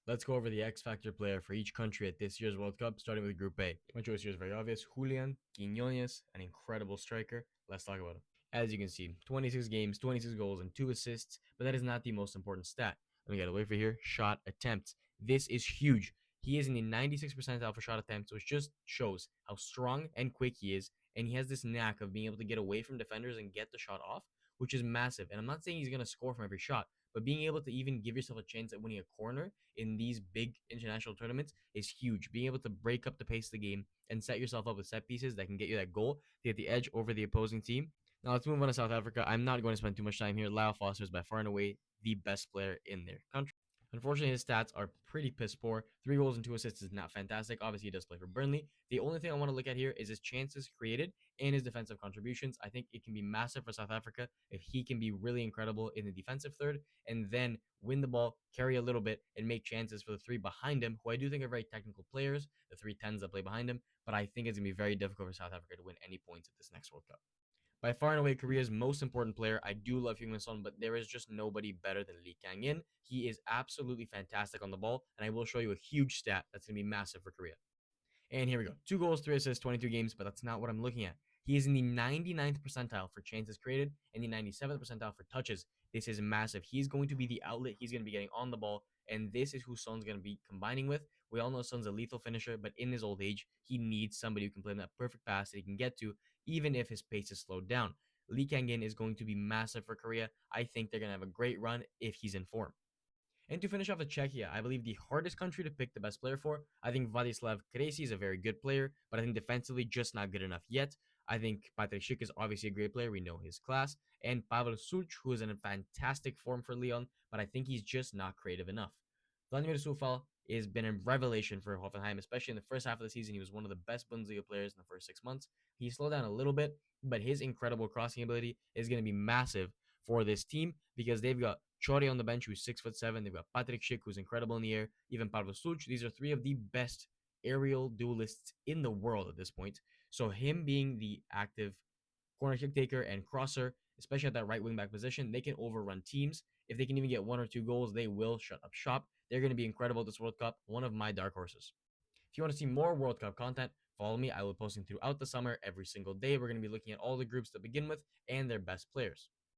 Let's go over the X Factor player for each country at this year's World Cup, starting with Group A. My choice here is very obvious. Julian Quinones, an incredible striker. Let's talk about him. As you can see, 26 games, 26 goals, and 2 assists, but that is not the most important stat. Let me get away from here. Shot attempts. This is huge. He is in the 96th percentile for shot attempts, which just shows how strong and quick he is, and he has this knack of being able to get away from defenders and get the shot off, which is massive. And I'm not saying he's going to score from every shot, but being able to even give yourself a chance at winning a corner in these big international tournaments is huge. Being able to break up the pace of the game and set yourself up with set pieces that can get you that goal to get the edge over the opposing team. Now let's move on to South Africa. I'm not going to spend too much time here. Lyle Foster is by far and away the best player in their country. Unfortunately, his stats are pretty piss poor. 3 goals and 2 assists is not fantastic. Obviously, he does play for Burnley. The only thing I want to look at here is his chances created and his defensive contributions. I think it can be massive for South Africa if he can be really incredible in the defensive third and then win the ball, carry a little bit, and make chances for the 3 behind him, who I do think are very technical players, the 3 10s that play behind him. But I think it's going to be very difficult for South Africa to win any points at this next World Cup. By far and away Korea's most important player. I do love Heung-min Son, but there is just nobody better than Lee Kang-in. He is absolutely fantastic on the ball, and I will show you a huge stat that's going to be massive for Korea. And here we go. 2 goals, 3 assists, 22 games, but that's not what I'm looking at. He is in the 99th percentile for chances created and the 97th percentile for touches. This is massive. He's going to be the outlet. He's going to be getting on the ball, and this is who Son's going to be combining with. We all know Son's a lethal finisher, but in his old age, he needs somebody who can play him that perfect pass that he can get to, even if his pace is slowed down. Lee Kang-in is going to be massive for Korea. I think they're going to have a great run if he's in form. And to finish off with Czechia, I believe the hardest country to pick the best player for. I think Vladislav Krejci is a very good player, but I think defensively just not good enough yet. I think Patrik Schick is obviously a great player. We know his class. And Pavel Such, who is in a fantastic form for Lyon, but I think he's just not creative enough. Vladimir Sufal has been a revelation for Hoffenheim, especially in the first half of the season. He was one of the best Bundesliga players in the first 6 months. He slowed down a little bit, but his incredible crossing ability is going to be massive for this team because they've got Chori on the bench, who's 6'7". They've got Patrik Schick, who's incredible in the air. Even Pavel Such. These are 3 of the best aerial duelists in the world at this point. So him being the active corner kick taker and crosser, especially at that right wing back position, they can overrun teams. If they can even get 1 or 2 goals, they will shut up shop. They're going to be incredible this World Cup. One of my dark horses. If you want to see more World Cup content, follow me. I will be posting throughout the summer every single day. We're going to be looking at all the groups to begin with and their best players.